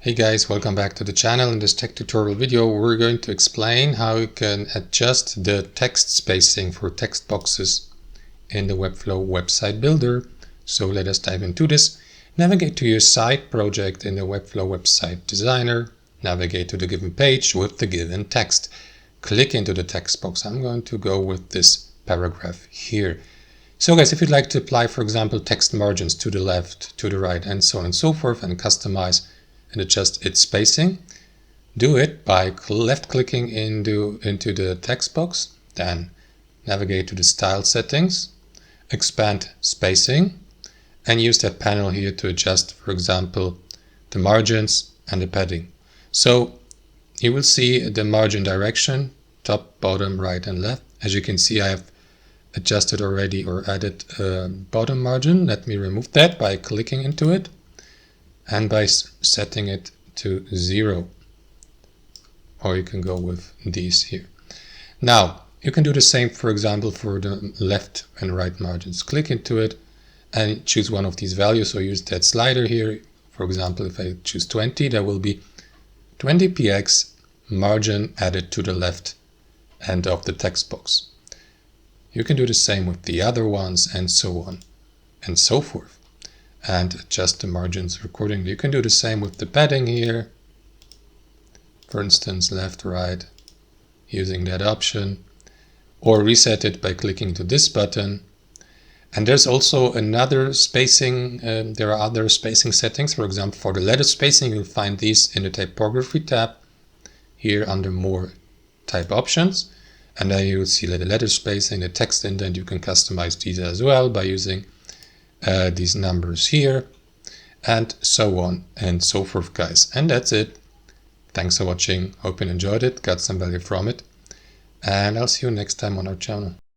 Hey guys, welcome back to the channel. In this tech tutorial video, we're going to explain how you can adjust the text spacing for text boxes in the Webflow website builder. So let us dive into this. Navigate to your site project in the Webflow website designer. Navigate to the given page with the given text. Click into the text box. I'm going to go with this paragraph here. So guys, if you'd like to apply, for example, text margins to the left, to the right, and so on and so forth, and customize and adjust its spacing, do it by left-clicking into the text box, then navigate to the style settings, expand spacing, and use that panel here to adjust, for example, the margins and the padding. So you will see the margin direction, top, bottom, right, and left. As you can see, I have adjusted already or added bottom margin. Let me remove that by clicking into it and by setting it to 0. Or you can go with these here. Now, you can do the same, for example, for the left and right margins. Click into it and choose one of these values. So use that slider here. For example, if I choose 20, there will be 20 px margin added to the left end of the text box. You can do the same with the other ones and so on and so forth, and adjust the margins accordingly. You can do the same with the padding here. For instance, left, right, using that option, or reset it by clicking to this button. And there's also another spacing, there are other spacing settings. For example, for the letter spacing, you'll find these in the typography tab here under more type options. And then you'll see the letter spacing, the text indent. You can customize these as well by using these numbers here, and so on and so forth, guys. And that's it. Thanks for watching. Hope you enjoyed it, got some value from it, and I'll see you next time on our channel.